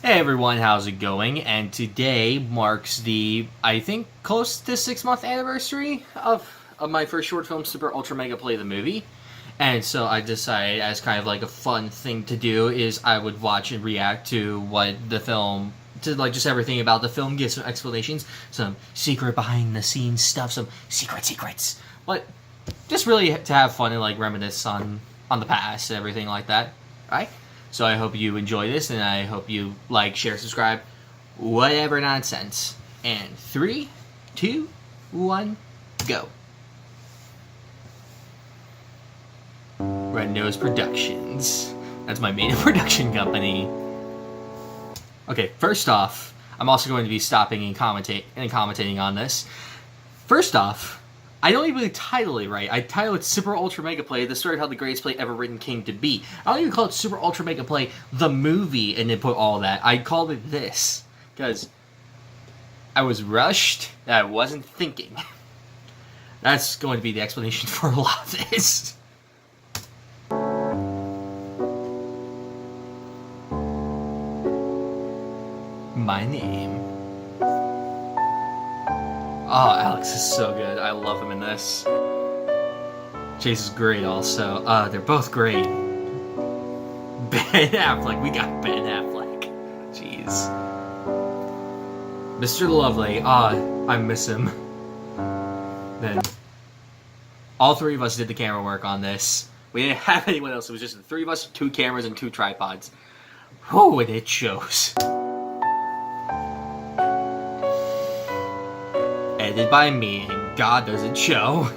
Hey everyone, how's it going? And today marks the, I think, close to 6-month anniversary of my first short film, Super Ultra Mega Play the movie. And so I decided, as kind of like a fun thing to do, is I would watch and react to what the film, to like just everything about the film, give some explanations, some secret behind the scenes stuff, some secrets. But just really to have fun and like reminisce on the past and everything like that, right? So I hope you enjoy this, and I hope you like, share, subscribe, whatever nonsense. And 3, 2, 1, go. Red Nose Productions. That's my main production company. Okay, first off, I'm also going to be stopping and commentating on this. First off, I don't even title it right. I title it Super Ultra Mega Play, the story of how the greatest play ever written came to be. I don't even call it Super Ultra Mega Play, the movie, and then put all that. I called it this, because I was rushed, and I wasn't thinking. That's going to be the explanation for a lot of this. My name. Oh, Alex is so good. I love him in this. Chase is great also. They're both great. Ben Affleck. We got Ben Affleck. Jeez. Mr. Lovely. I miss him. Then, all three of us did the camera work on this. We didn't have anyone else. It was just the three of us, 2 cameras, and 2 tripods. Whoa, and it shows. Edited by me, and God does it show.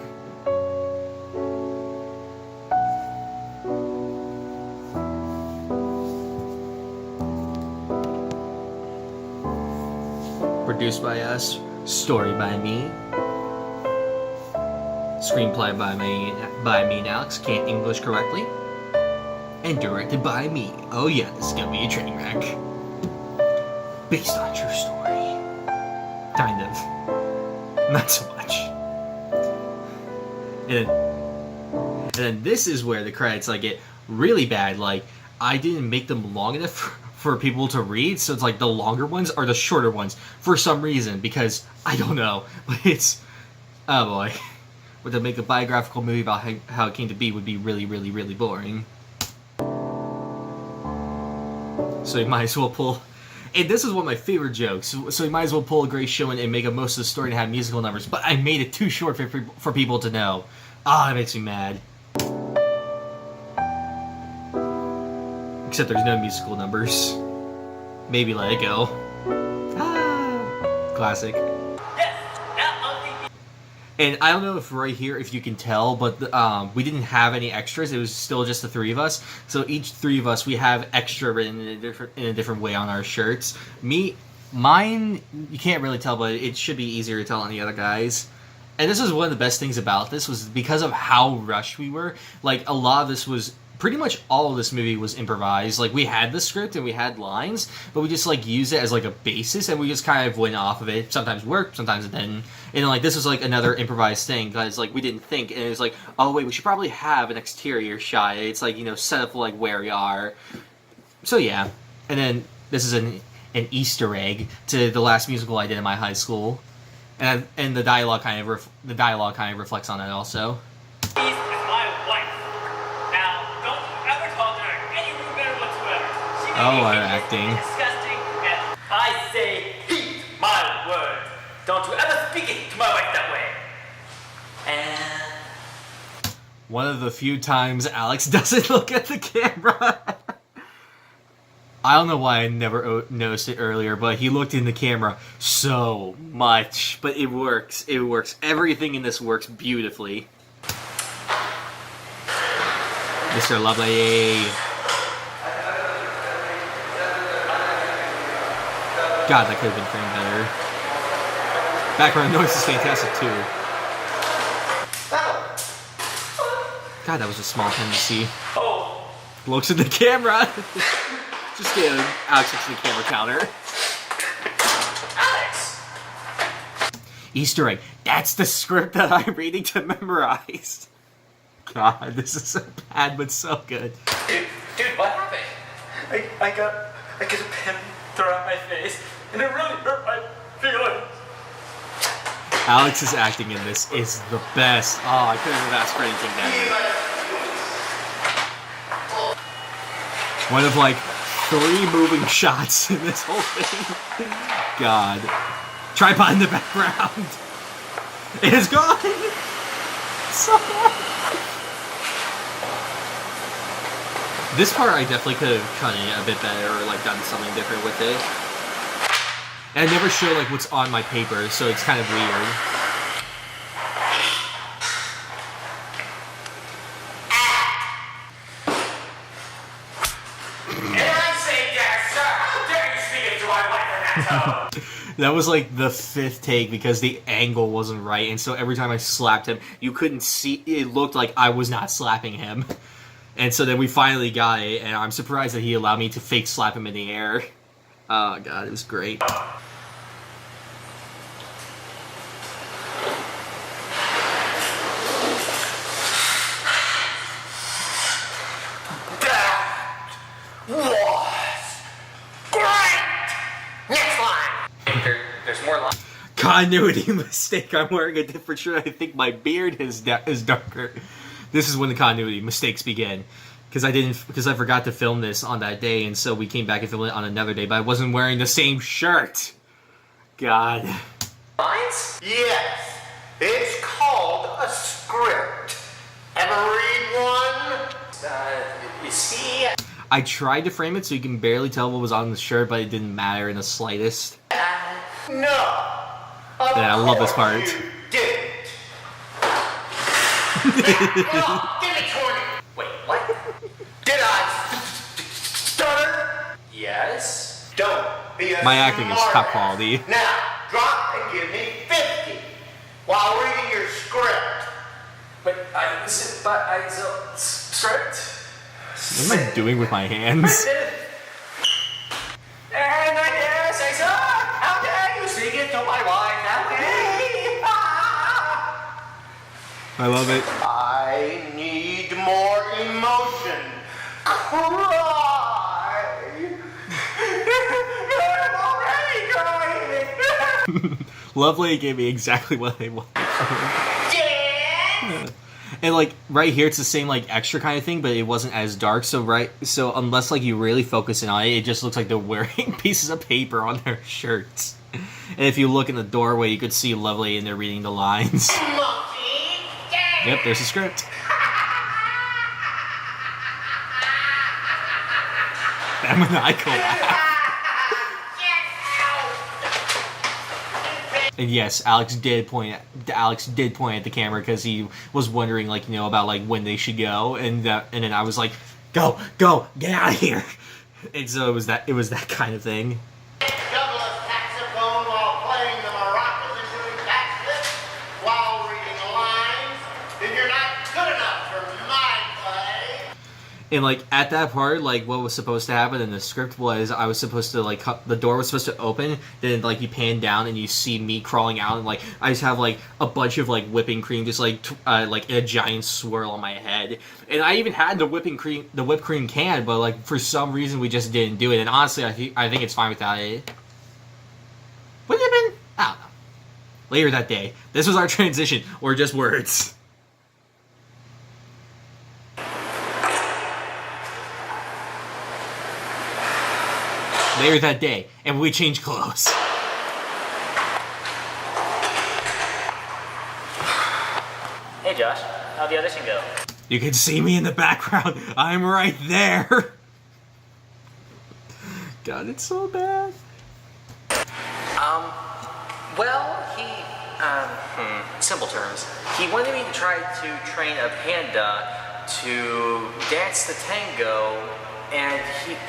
Produced by us, story by me, screenplay by me and Alex, can't English correctly, and directed by me. Oh yeah, this is gonna be a train wreck. Based on true story. Kind of. Not so much. And then this is where the credits like get really bad. Like, I didn't make them long enough for people to read, so it's like the longer ones are the shorter ones for some reason, because I don't know. But it's, oh boy. But to make a biographical movie about how it came to be would be really, really, really boring. So you might as well pull. And this is one of my favorite jokes, so you might as well pull a Grace Showing and make a most of the story and have musical numbers, but I made it too short for people to know. That makes me mad. Except there's no musical numbers. Maybe Let It Go. Classic. And I don't know if right here, if you can tell, but we didn't have any extras. It was still just the 3 of us. So each 3 of us, we have extra written in a different way on our shirts. Mine, you can't really tell, but it should be easier to tell on the other guys. And this is one of the best things about this, was because of how rushed we were. Like, a lot of this was, pretty much all of this movie was improvised. Like, we had the script and we had lines, but we just like used it as like a basis, and we just kind of went off of it. Sometimes it worked, sometimes it didn't. And like, this was like another improvised thing, because like we didn't think, and it was like, oh wait, we should probably have an exterior shot. It's like, you know, set up like where we are. So yeah. And then this is an Easter egg to the last musical I did in my high school, and the dialogue kind of reflects on that also. Oh, our acting. Disgusting, and I say, heed my word. Don't you ever speak it to my wife that way. And one of the few times Alex doesn't look at the camera. I don't know why I never noticed it earlier, but he looked in the camera so much. But it works. It works. Everything in this works beautifully. Mr. Lovely. God, that could have been framed better. Background noise is fantastic too. God, that was a small tendency. Looks at the camera. Just kidding. Alex looks at the camera counter. Alex! Easter egg. That's the script that I'm reading to memorize. God, this is so bad, but so good. Dude, what happened? I get a pin thrown at my face, and it really hurt my feelings. Alex's acting in this is the best. Oh, I couldn't have asked for anything better. One of like 3 moving shots in this whole thing. God. Tripod in the background. It is gone. So bad. This part I definitely could have cut it a bit better or like done something different with it. And I never show like what's on my paper, so it's kind of weird. That was like the 5th take because the angle wasn't right, and so every time I slapped him, you couldn't see. It looked like I was not slapping him, and so then we finally got it. And I'm surprised that he allowed me to fake slap him in the air. Oh god, it was great. There's more lines. Continuity mistake. I'm wearing a different shirt. I think my beard is darker. This is when the continuity mistakes begin. Because I forgot to film this on that day, and so we came back and filmed it on another day, but I wasn't wearing the same shirt. God. Lines? Yes. It's called a script. Ever read one? You see? I tried to frame it so you can barely tell what was on the shirt, but it didn't matter in the slightest. No. Yeah, I love this part. You didn't. Give me 20. Wait, what? Did I stutter? Yes. Don't be a My acting is smartass. top quality. Now, drop and give me 50 while reading your script. Script? What am I doing with my hands? And I dare say so. How dare you speak it to my wife that way? I love it. I need more emotion. Cry. I'm already crying. Lovely gave me exactly what I wanted. Yeah. And like right here, it's the same like extra kind of thing, but it wasn't as dark. So unless like you really focus in on it, it just looks like they're wearing pieces of paper on their shirts. And if you look in the doorway, you could see Lovely and they're reading the lines. Monkey. Yeah. Yep, there's a script. That maniacal laugh. And yes, Alex did point at the camera because he was wondering, like, you know, about like when they should go, and then I was like, go, get out of here. And so it was that kind of thing. Double a saxophone while playing the maracas and doing backflips while reading lines. Then you're not good enough for my play. And like at that part, like what was supposed to happen in the script was I was supposed to like the door was supposed to open, then like you pan down and you see me crawling out, and like I just have like a bunch of like whipping cream just like in a giant swirl on my head. And I even had the whipped cream can, but like for some reason we just didn't do it. And honestly, I think it's fine without it. Would it have been? I don't know. Later that day, this was our transition, or just words. Later that day, and we changed clothes. Hey Josh, how'd the audition go? You can see me in the background. I'm right there. God, it's so bad. Well, simple terms. He wanted me to try to train a panda to dance the tango, and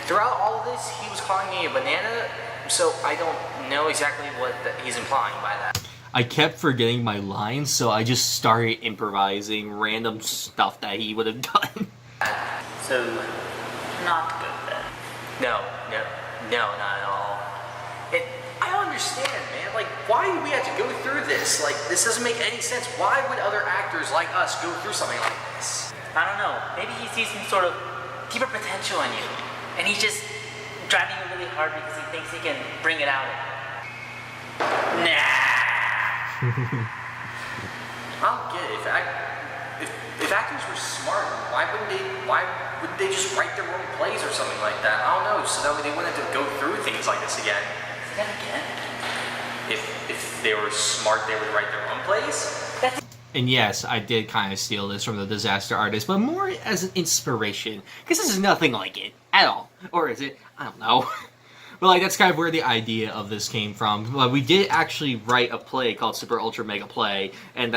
throughout all of this, he was calling me a banana, so I don't know exactly what he's implying by that. I kept forgetting my lines, so I just started improvising random stuff that he would have done. So, not good then. No, not at all. I don't understand, man. Like, why do we have to go through this? Like, this doesn't make any sense. Why would other actors like us go through something like this? I don't know. Maybe he sees some sort of deeper potential in you, and he's just driving you a little really hard because he thinks he can bring it out of him. Nah. I don't get it. If actors were smart, why wouldn't they just write their own plays or something like that? I don't know, so that way they wouldn't have to go through things like this again. Then again, if they were smart, they would write their own plays. And yes, I did kind of steal this from the Disaster Artist, but more as an inspiration, because this is nothing like it at all. Or is it? I don't know. But like that's kind of where the idea of this came from. But we did actually write a play called Super Ultra Mega Play, and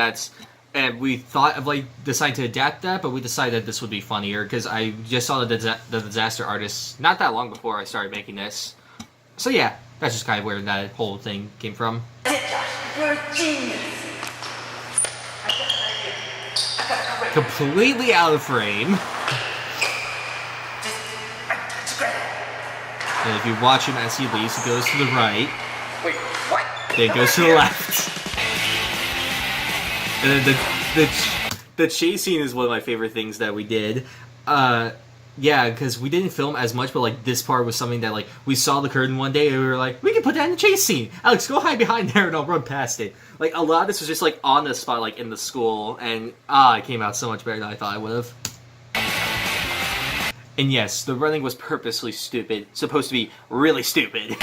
we thought of like deciding to adapt that, but we decided that this would be funnier because I just saw the Disaster Artist not that long before I started making this. So yeah, that's just kind of where that whole thing came from. You're a genius. Completely out of frame. And if you watch him as he leaves, he goes to the right. Wait, what? Then it goes to the left. And then the chase scene is one of my favorite things that we did. Yeah, because we didn't film as much, but like this part was something that like we saw the curtain one day and we were like, we can put that in the chase scene. Alex, go hide behind there and I'll run past it. Like a lot of this was just like on the spot, like in the school, and it came out so much better than I thought it would have. And yes, the running was purposely stupid, supposed to be really stupid.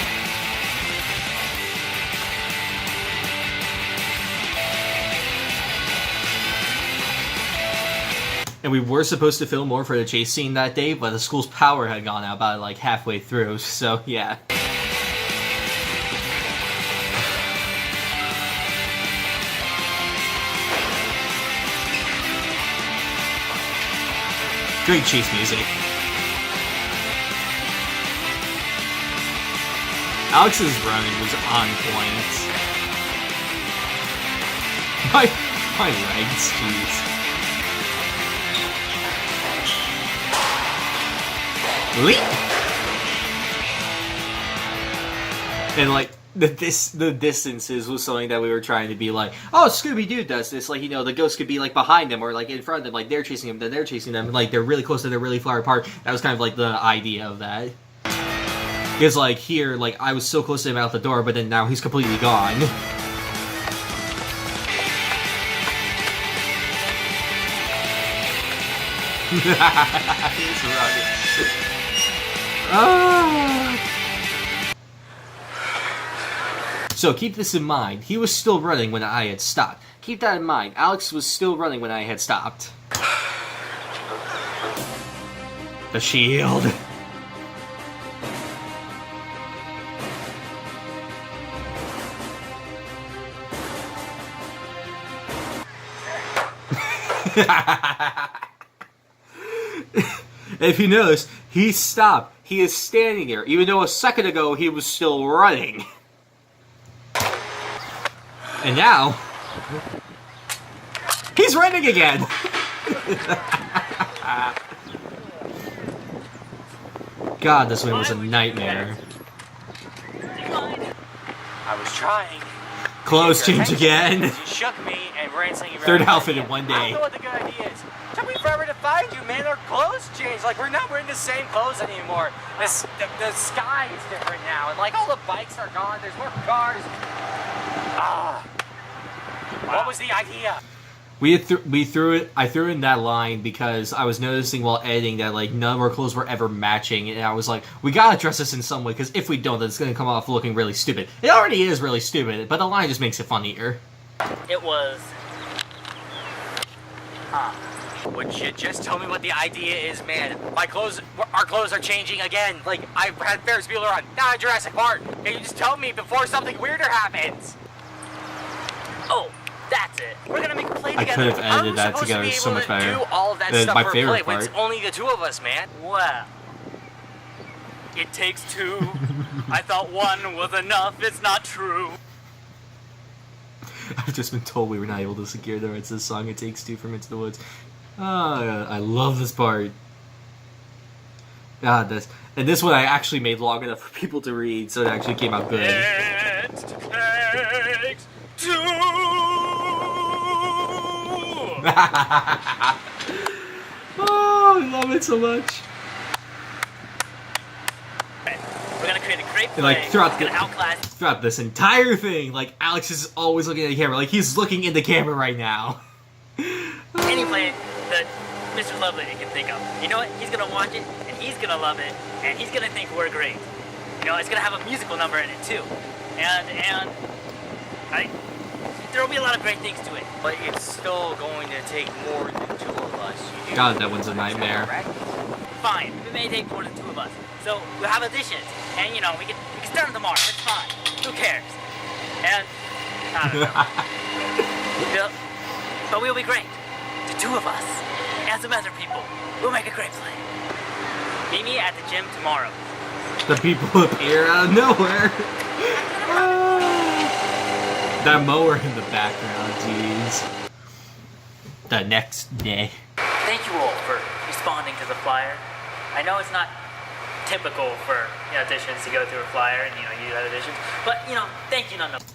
And we were supposed to film more for the chase scene that day, but the school's power had gone out about like halfway through, so yeah. Great chase music. Alex's running was on point. My legs, jeez. Leap! And like the distances was something that we were trying to be like, oh, Scooby-Doo does this, like, you know, the ghost could be like behind them or like in front of them, like they're chasing them, then they're chasing them, like they're really close and they're really far apart. That was kind of like the idea of that. Because like here, like I was so close to him out the door, but then now he's completely gone. He's running. So keep this in mind. He was still running when I had stopped. Keep that in mind. Alex was still running when I had stopped. The shield. If you notice, he stopped. He is standing there, even though a second ago he was still running. And now, he's running again! God, this win was a nightmare. I was trying. Clothes change again. You shook me and ran saying you Third outfit in one I day. don't know what the good idea is. Took me forever to find you, man. Our clothes changed. Like, we're not wearing the same clothes anymore. The sky is different now. And, like, all the bikes are gone. There's more cars. What was the idea? I threw in that line because I was noticing while editing that like none of our clothes were ever matching, and I was like, we gotta dress this in some way because if we don't, then it's gonna come off looking really stupid. It already is really stupid, but the line just makes it funnier. It was. Would you just tell me what the idea is, man? Our clothes are changing again. Like, I've had Ferris Bueller on, now Jurassic Park. Can you just tell me before something weirder happens? Oh. That's it. We're gonna make a play together. I could have edited that together so much better. Do all of that stuff my for a favorite play, part. but it's only the two of us, man. Well, it takes two. I thought one was enough. It's not true. I've just been told we were not able to secure the rights to this song. It takes two from Into the Woods. I love this part. God, this one I actually made long enough for people to read, so it actually came out good. It takes two. Oh, I love it so much. gonna create a great And, play. like, throughout It's gonna outlast. throughout this entire thing, like, Alex is always looking at the camera. Like, he's looking in the camera right now. Any play that Mr. Lovelady can think of. You know what? He's gonna watch it, and he's gonna love it, and he's gonna think we're great. You know, it's gonna have a musical number in it too, and there will be a lot of great things to it. But it's still going to take more than 2 of us. You do God, that one's a nightmare. Fine, it may take more than 2 of us. So we'll have auditions, and you know we can start them tomorrow. It's fine. Who cares? And I don't know. But we'll be great. The 2 of us and some other people. We'll make a great play. Meet me at the gym tomorrow. The people appear out of nowhere. That mower in the background, jeez. The next day. Thank you all for responding to the flyer. I know it's not typical for auditions to go through a flyer and you do that auditions, but thank you nonetheless.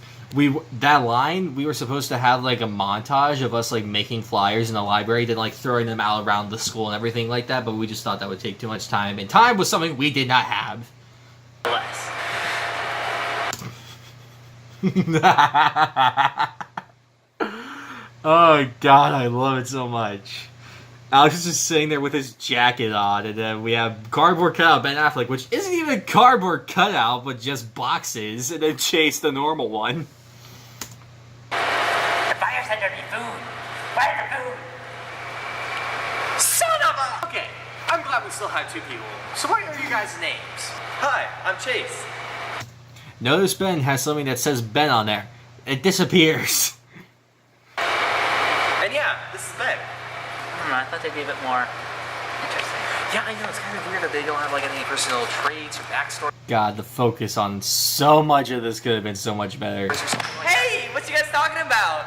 That line, we were supposed to have like a montage of us like making flyers in the library, then like throwing them out around the school and everything like that, but we just thought that would take too much time, and time was something we did not have. Oh god, I love it so much. Alex is just sitting there with his jacket on, and then we have cardboard cutout Ben Affleck, which isn't even cardboard cutout, but just boxes, and then Chase, the normal one. The fire said there'd be food. Where's the food? Son of a... Okay, I'm glad we still have 2 people. So what are you guys' names? Hi, I'm Chase. Notice Ben has something that says Ben on there. It disappears. And yeah, this is Ben. I thought they'd be a bit more interesting. Yeah, I know, it's kind of weird that they don't have like any personal traits or backstory. God, the focus on so much of this could have been so much better. Hey, what you guys talking about?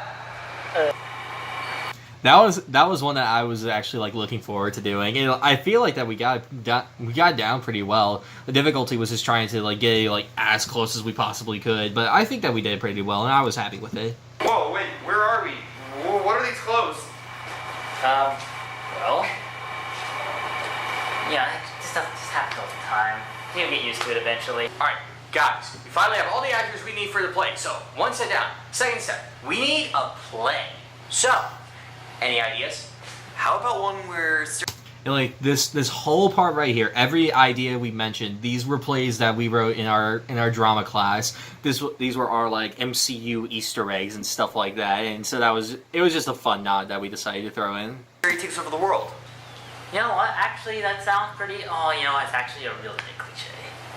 That was one that I was actually like looking forward to doing, and I feel like that we got down pretty well. The difficulty was just trying to like get like as close as we possibly could, but I think that we did pretty well, and I was happy with it. Whoa, wait, where are we? What are these clothes? Well, just have to go with time. You'll get used to it eventually. Alright, guys, we finally have all the actors we need for the play. So, 1 set down. 2nd set, we need a play. So, any ideas? How about one where... And like this whole part right here, every idea we mentioned, these were plays that we wrote in our drama class. These were our like MCU Easter eggs and stuff like that, and so it was just a fun nod that we decided to throw in. He takes over the world. You know what? Actually, that sounds pretty... Oh, it's actually a really big cliche.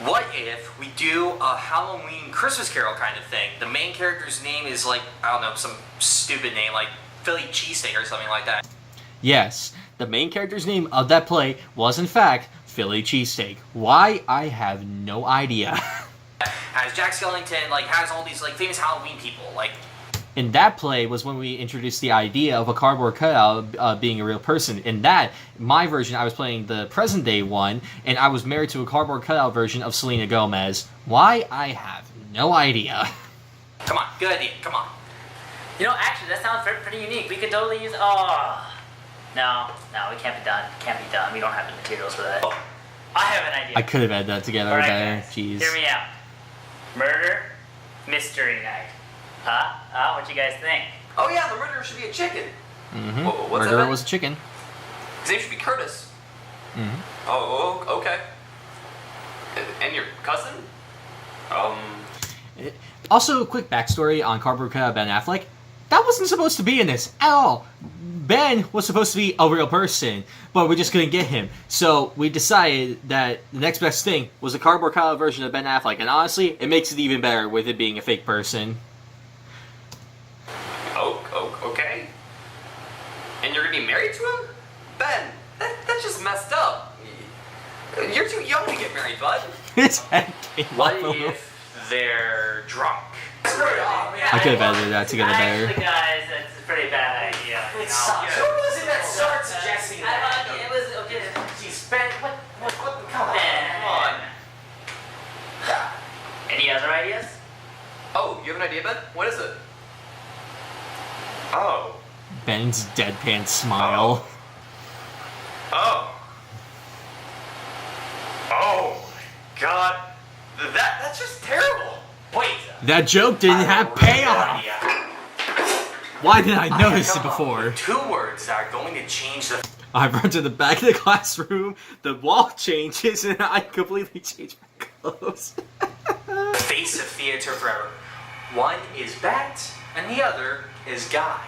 What if we do a Halloween Christmas Carol kind of thing? The main character's name is like, I don't know, some stupid name like Philly Cheesesteak or something like that. Yes, the main character's name of that play was in fact Philly Cheesesteak. Why? I have no idea. Has Jack Skellington, like, has all these like famous Halloween people, like... In that play was when we introduced the idea of a cardboard cutout being a real person. In that, my version, I was playing the present day one, and I was married to a cardboard cutout version of Selena Gomez. Why? I have no idea. Come on, good idea, come on. Actually, that sounds pretty unique. We could totally use... Oh... No, we can't be done. Can't be done. We don't have the materials for that. Oh, I have an idea. I could have had that together All right, better. guys, Jeez. hear me out. Murder, mystery night. Huh? What you guys think? Oh yeah, the murderer should be a chicken. Mm-hmm. What's Murderer that? was a chicken. His name should be Curtis. Mm-hmm. Oh, okay. And your cousin? Also, a quick backstory on cardboard cutout Ben Affleck. That wasn't supposed to be in this at all. Ben was supposed to be a real person, but we just couldn't get him. So we decided that the next best thing was a cardboard cutout version of Ben Affleck, and honestly, it makes it even better with it being a fake person. Okay. And you're gonna be married to him? Ben, that's just messed up. You're too young to get married, bud. His head came What off a little. if they're drunk? I could have edited that together better. Actually, guys, that's a pretty bad idea. It sucks. Who was it that started suggesting that? It was okay. Geez, Ben, what, come on. Come on. Any other ideas? Oh, you have an idea, Ben? What is it? Oh. Ben's deadpan smile. Oh my God. That's just terrible. Wait. That joke didn't have payoff. Why did I notice it come up before? with 2 words that are going to change the I run to the back of the classroom, the wall changes, and I completely change my clothes. face of theater forever. One is bat, and the other is guy.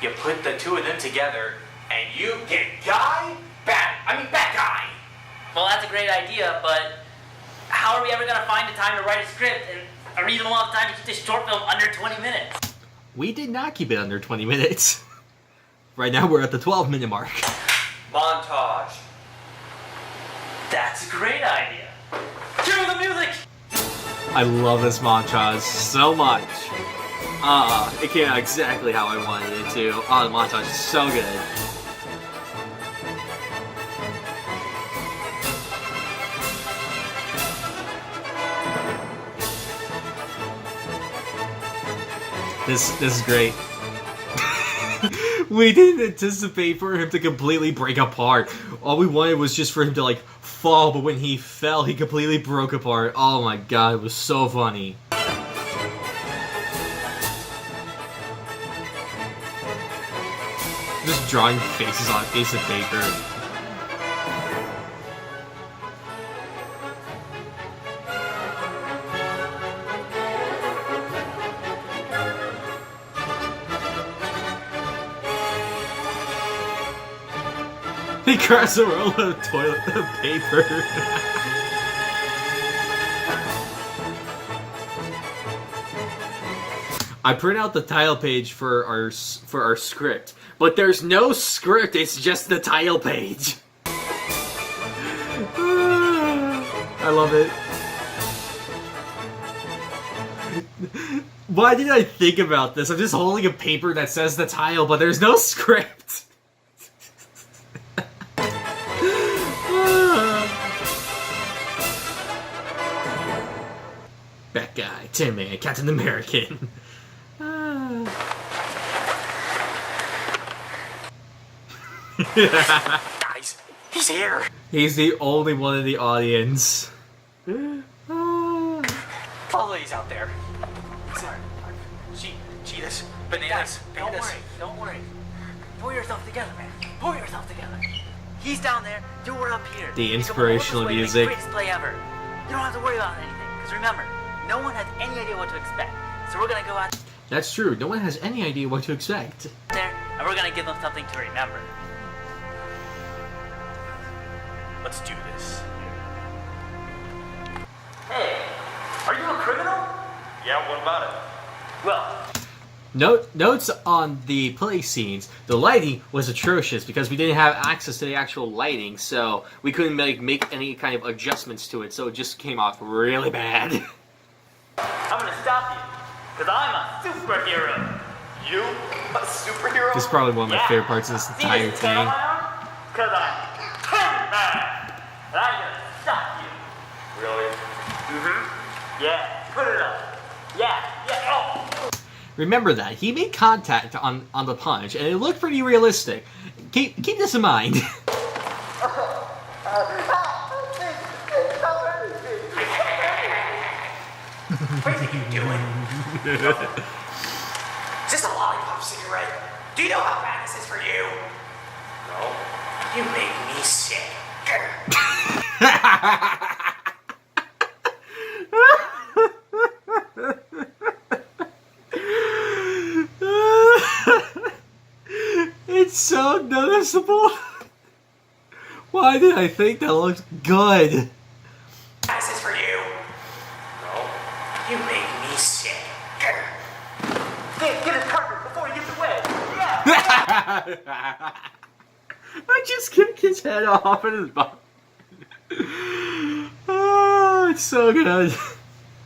You put the 2 of them together, and you get guy, bat. I mean, bat guy. Well, that's a great idea, but how are we ever going to find the time to write a script and a reasonable amount of time to keep this short film under 20 minutes? We did not keep it under 20 minutes. Right now we're at the 12-minute mark. Montage. That's a great idea. Cue the music! I love this montage so much. It came out exactly how I wanted it to. Oh, the montage is so good. This is great. We didn't anticipate for him to completely break apart. All we wanted was just for him to like fall, but when he fell, he completely broke apart. Oh my god, it was so funny. Just drawing faces on a piece of paper. He grabs a roll of toilet paper. I print out the title page for our script, but there's no script. It's just the title page. I love it. Why did I think about this? I'm just holding a paper that says the title, but there's no script. That guy, Tin Man, Captain American. Guys, he's here. He's the only one in the audience. Follow-these out there. Cheetahs, bananas, Don't pandas. worry, don't worry. Pull yourself together, man. Pull yourself together. He's down there, you're up here. The You can inspirational work this way to music. make the greatest play ever. You don't have to worry about anything, because remember, no one has any idea what to expect. So we're gonna go out That's true. No one has any idea what to expect. there, and we're gonna give them something to remember. Let's do this. Hey, are you a criminal? Yeah, what about it? Well, Notes on the play scenes. The lighting was atrocious because we didn't have access to the actual lighting, so we couldn't make any kind of adjustments to it, so it just came off really bad. I'm gonna stop you, because I'm a superhero. You? A superhero? This is probably one of my favorite parts of this entire thing. Because I'm Tin Man, and I'm gonna stop you. Really? Yeah, put it up. Yeah, oh. Remember that. He made contact on the punch, and it looked pretty realistic. Keep this in mind. What do you think you're doing? Is this a lollipop cigarette? Do you know how bad this is for you? No. You make me sick. It's so noticeable. Why did I think that looked good? This is for you. No. You make me sick. Get his carpet before he gets away. Yeah. I just kicked his head off in his butt. Oh, it's so good.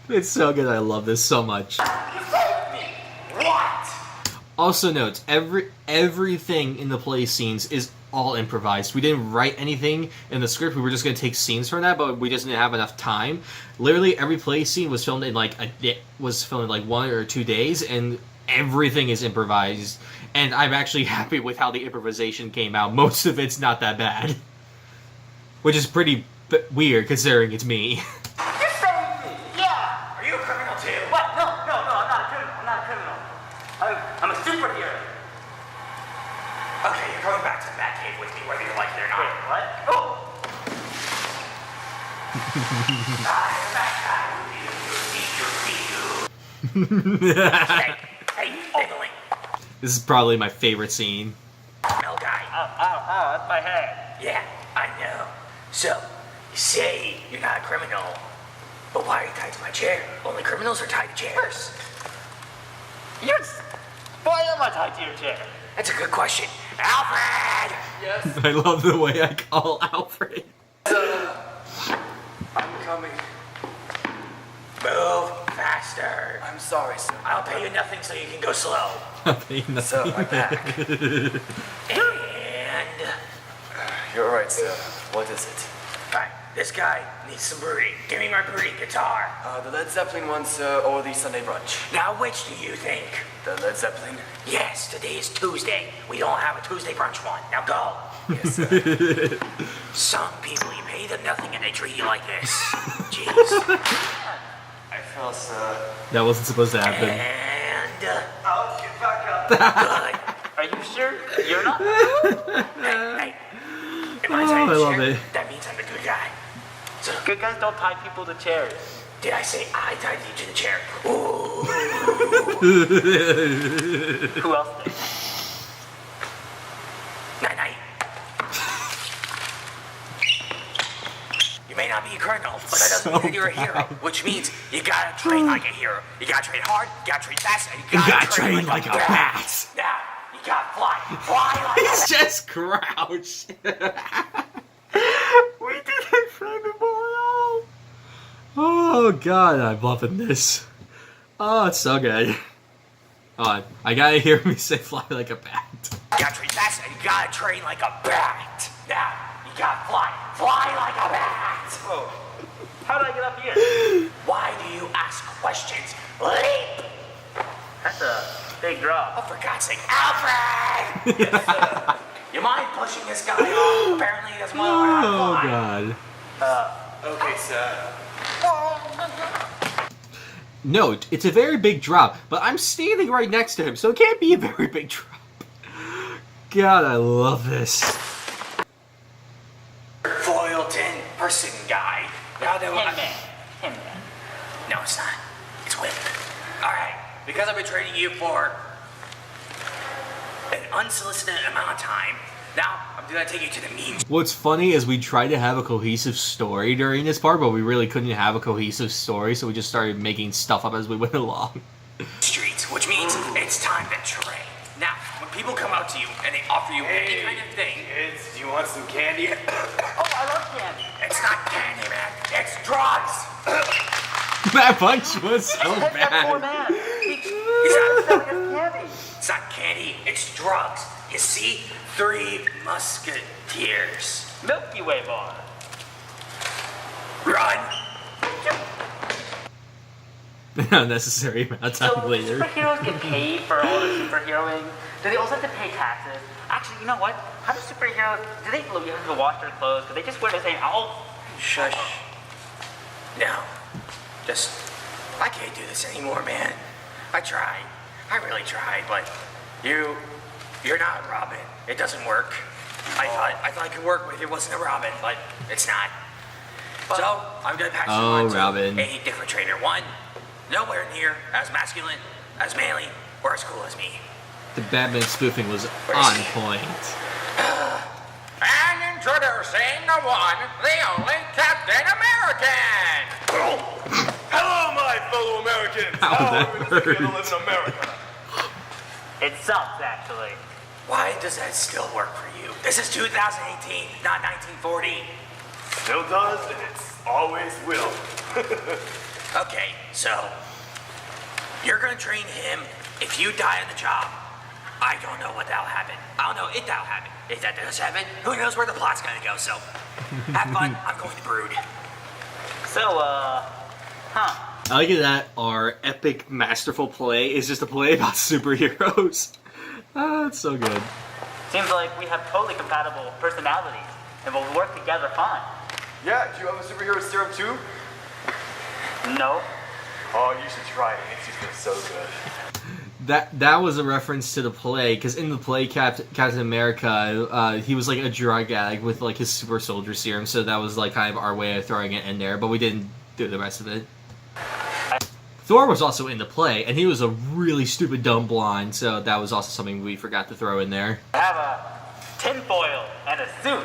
It's so good. I love this so much. What? Also note, everything in the play scenes is all improvised. We didn't write anything in the script. We were just going to take scenes from that, but we just didn't have enough time. Literally every play scene was filmed in like 1 or 2 days, and everything is improvised. And I'm actually happy with how the improvisation came out. Most of it's not that bad, which is pretty weird considering it's me. You saved me. Yeah. too. What? No, I'm not a criminal. I'm not a criminal. I'm a superhero. Okay, you're going back to the Batcave with me, whether you like it or not. Wait, what? Oh! Hey, Diggling. This is probably my favorite scene. Mel guy. Ow, that's my head. Yeah, I know. So, you say you're not a criminal, but why are you tied to my chair? Only criminals are tied to chairs. Yes! Why am I tied to your chair? That's a good question. Alfred! Yes, I love the way I call Alfred. I'm coming. Move faster. I'm sorry, sir. I'll pay you nothing so you can go slow. So, I'm back. And... You're right, sir. What is it? Alright, this guy needs some brooding. Give me my brooding guitar. The Led Zeppelin one, sir, or the Sunday brunch? Now, which do you think? The Led Zeppelin? Yes, today is Tuesday. We don't have a Tuesday brunch one. Now go. Yes, sir. Some people, you pay them nothing and they treat you like this. Jeez. I fell, sir. That wasn't supposed to happen. And... I'll get back up. good. Are you sure you're not? Hey. If I tie I the love chair, it. that means I'm a good guy. So, Good guys don't tie people to chairs. did I say I tied you to the chair? Ooh. Who else did? Night-night. You may not be a colonel, but that doesn't mean that you're a hero. Which means you gotta train like a hero. You gotta train hard, you gotta train fast, and you gotta train like a bat. Now, you gotta fly. Fly like a He's just crouched. We didn't frame him all. Oh god, I'm loving this. Oh, it's so good. Oh, I gotta hear me say fly like a bat. You gotta train fast, and you gotta train like a bat. Now, you gotta fly. Fly like a bat. Oh. How did I get up here? Why do you ask questions? Leap! That's a big drop. Oh, for God's sake, Alfred! Yes, you mind pushing this guy off? Apparently he doesn't want to learn Oh how to fly. god. Okay, sir. Note, it's a very big drop, but I'm standing right next to him, so it can't be a very big drop. God, I love this. Foil 10 person guy. Now that Him man. No, it's not. It's Whip. Alright, because I've been training you for an unsolicited amount of time, now I'm gonna take you to the mean What's funny is we tried to have a cohesive story during this part, but we really couldn't have a cohesive story, so we just started making stuff up as we went along. streets, which means it's time to train. Now, when people come out to you and they offer you any kind of thing, Kids, do you want some candy? Oh, I love candy. it's not candy, man. It's drugs. That punch was so That poor bad. man. It's not, Candy. it's not candy, it's drugs. You see? 3 Musketeers. Milky Way bar. Run! Unnecessary amount of So time later. superheroes get paid for all the superheroing. Do they also have to pay taxes? Actually, you know what? How do superheroes, do they have to wash their clothes? Do they just wear the same outfit? Shush. No. Just, I can't do this anymore, man. I tried. I really tried, but you're not Robin. It doesn't work. I thought I could work with you wasn't a Robin, but it's not. So, I'm gonna pass you Oh, on to Robin. a different trainer. One, nowhere near as masculine, as manly, or as cool as me. The Batman spoofing was on point. And introducing the one, the only Captain American! Hello, my fellow Americans! How How that are we gonna hurt. live in America? It sucks, actually. Why does that still work for you? This is 2018, not 1940. Still does, and it's always will. Okay, so you're gonna train him. If you die on the job, I don't know what that'll happen. I don't know if that'll happen. If that does happen, who knows where the plot's gonna go? So have fun. I'm going to brood. So, I like it that our epic, masterful play is just a play about superheroes. Ah, it's so good. seems like we have totally compatible personalities, and we'll work together fine. Yeah, do you have a superhero serum too? No. Oh, you should try it. It makes you feel so good. That was a reference to the play, because in the play Captain America, he was like a drug addict with like his super soldier serum, so that was like kind of our way of throwing it in there, but we didn't do the rest of it. Thor was also in the play, and he was a really stupid dumb blonde, so that was also something we forgot to throw in there. I have a tinfoil and a suit,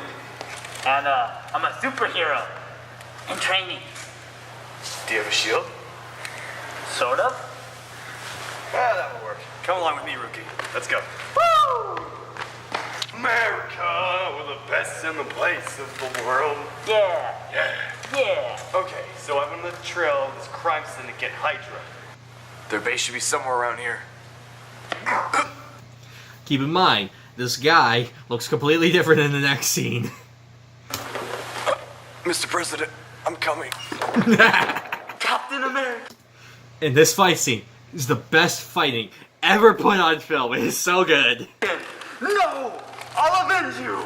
and I'm a superhero in training. Do you have a shield? Sort of. Yeah, that will work. Come along with me, rookie. Let's go. Woo! America, we're the best in the place of the world. Yeah. Yeah. Yeah. Okay, so I'm on the trail of this crime syndicate, Hydra. Their base should be somewhere around here. Keep in mind, this guy looks completely different in the next scene. Mr. President, I'm coming. Captain America. In this fight scene is the best fighting ever put on film. It is so good. No! I'll avenge you!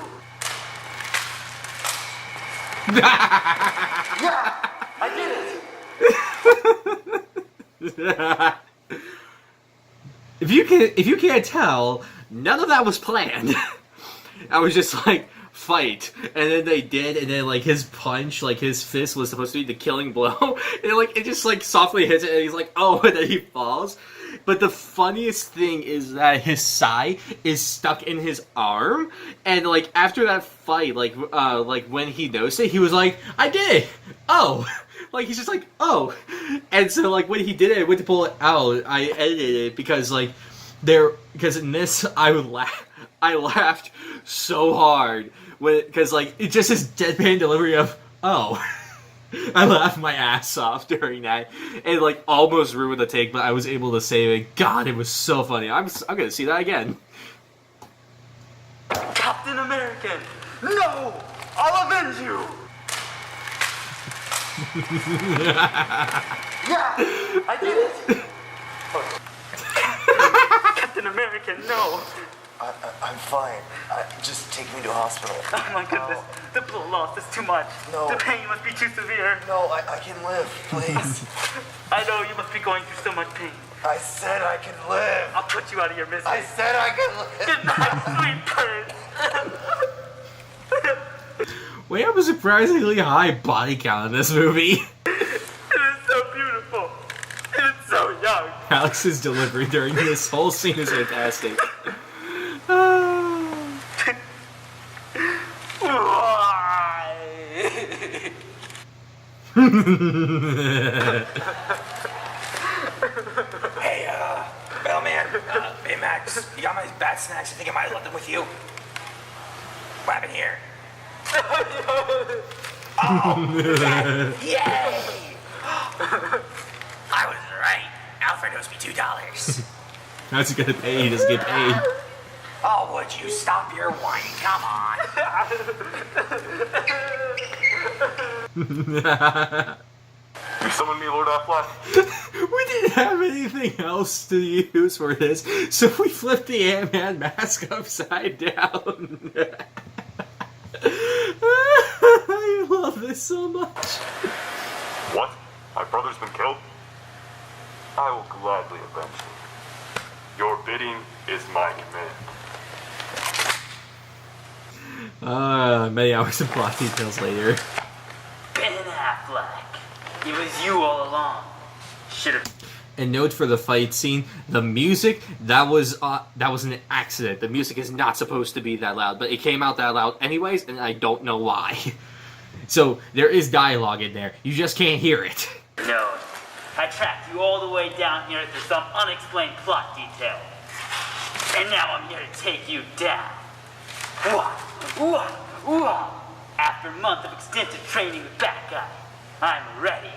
I did it. If you can't tell, none of that was planned. I was just like, fight, and then they did, and then like his punch, like his fist was supposed to be the killing blow, and like it just like softly hits it, and he's like, oh, and then he falls. But the funniest thing is that his sai is stuck in his arm, and like after that fight, like when he noticed it, he was like, I did it. Oh. Like, he's just like, oh. And so, like, when he did it, I went to pull it out. I edited it because, like, because in this, I laughed so hard. Because, like, it's just his deadpan delivery of, oh. I laughed my ass off during that. And, like, almost ruined the take, but I was able to save it. God, it was so funny. I'm gonna see that again. Captain American. No! I'll avenge you! Yeah, I did it. Captain American, no. I'm fine. Just take me to a hospital. Oh my goodness, the blood loss is too much. No. The pain must be too severe. No, I can live, please. I know you must be going through so much pain. I said I can live. I'll put you out of your misery. I said I can live. Good night, sweet prince. We have a surprisingly high body count in this movie. It is so beautiful. It is so young. Alex's delivery during this whole scene is fantastic. Why? Hey, Bellman, Baymax, you got my bat snacks? I think I might have left them with you. What happened here? Oh, yay! I was right. Alfred owes me $2. How's he gonna pay? He doesn't get paid. Oh, would you stop your whining? Come on. You summon me, Lord Affleck? We didn't have anything else to use for this, so we flipped the Ant-Man mask upside down. I love this so much. What? My brother's been killed? I will gladly avenge him. Your bidding is my command. Many hours of plot details later. Ben Affleck. It was you all along. Should've. And note for the fight scene, the music, that was an accident. The music is not supposed to be that loud, but it came out that loud anyways, and I don't know why. So, there is dialogue in there. You just can't hear it. No. I tracked you all the way down here to some unexplained plot detail. And now I'm here to take you down. After a month of extensive training with that guy, I'm ready.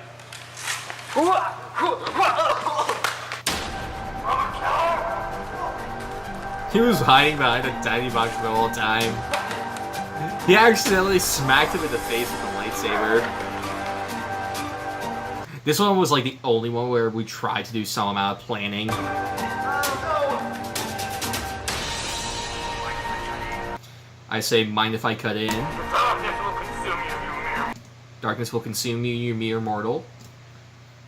He was hiding behind a tiny box the whole time. He accidentally smacked him in the face with a lightsaber. This one was like the only one where we tried to do some amount of planning. I say, mind if I cut in? Darkness will consume you, you mere mortal.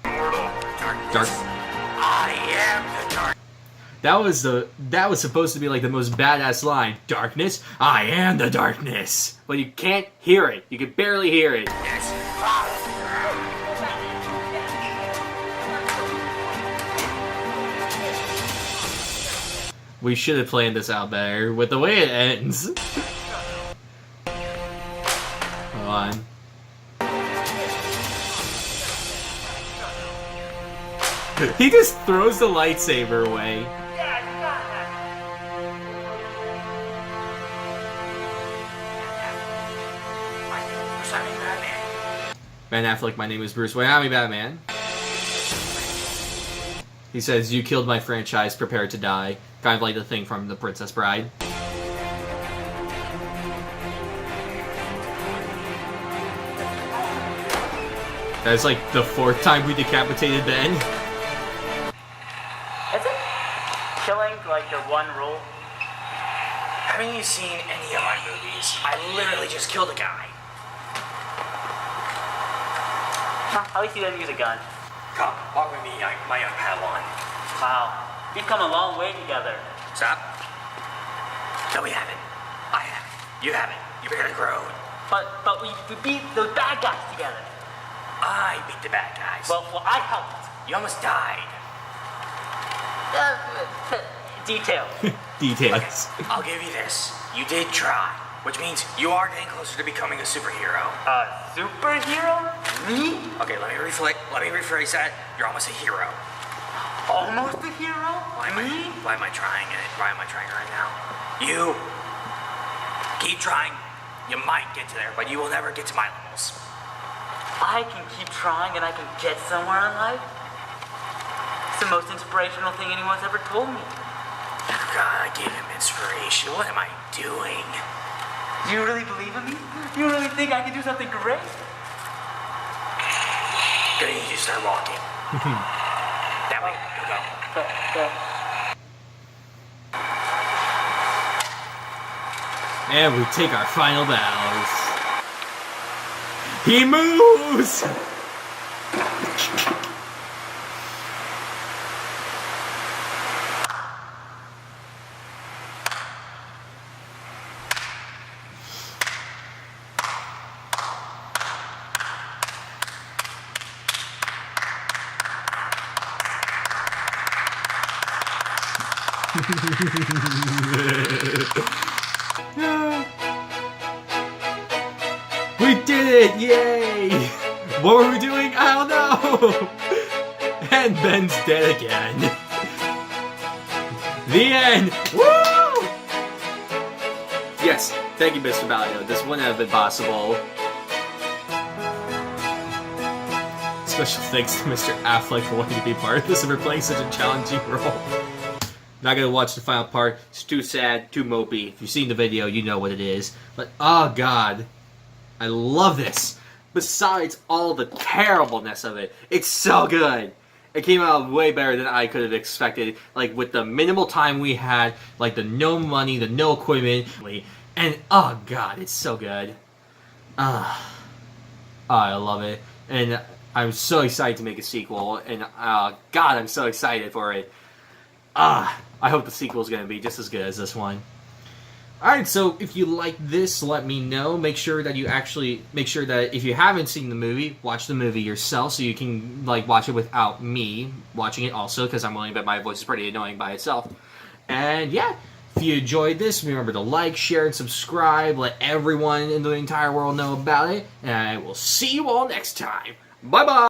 Darkness Dark. I am the dark. That was supposed to be like the most badass line. Darkness, I am the darkness. But you can't hear it. You can barely hear it. We should have planned this out better with the way it ends. Hold on. He just throws the lightsaber away. Ben Affleck, my name is Bruce Wayne. I'm Batman. He says, you killed my franchise, prepare to die. Kind of like the thing from The Princess Bride. That's like the 4th time we decapitated Ben. Isn't killing like your one rule? Haven't you seen any of my movies? I literally just killed a guy. At least you didn't use a gun. Come, walk with me, my young Padawan. Wow. We've come a long way together. Stop. No, we haven't. I haven't. You haven't. You've barely grown. But we beat those bad guys together. I beat the bad guys. Well, I helped. You almost died. Detail. Details. Okay, I'll give you this. You did try, which means you are getting closer to becoming a superhero. A superhero? Me? Okay, let me rephrase that. You're almost a hero. Almost a hero? Why am I trying it? Why am I trying it right now? You keep trying. You might get to there, but you will never get to my levels. I can keep trying and I can get somewhere in life? It's the most inspirational thing anyone's ever told me. God, I gave him inspiration. What am I doing? Do you really believe in me? You really think I can do something great? Gonna need you to start walking. That way, go. And we take our final bows. He moves! We did it! Yay! What were we doing? I don't know! And Ben's dead again. The end! Woo! Yes, thank you, Mr. Balio. This wouldn't have been possible. Special thanks to Mr. Affleck for wanting to be part of this and for playing such a challenging role. Not gonna watch the final part. It's too sad, too mopey. If you've seen the video, you know what it is. But, oh god. I love this. Besides all the terribleness of it, it's so good. It came out way better than I could have expected. Like, with the minimal time we had, like, the no money, the no equipment, and, oh god, it's so good. I love it. And I'm so excited to make a sequel, and, god, I'm so excited for it. I hope the sequel is going to be just as good as this one. Alright, so if you like this, let me know. Make sure that if you haven't seen the movie, watch the movie yourself so you can like watch it without me watching it also, because I'm willing to bet my voice is pretty annoying by itself. And yeah, if you enjoyed this, remember to like, share, and subscribe. Let everyone in the entire world know about it. And I will see you all next time. Bye-bye!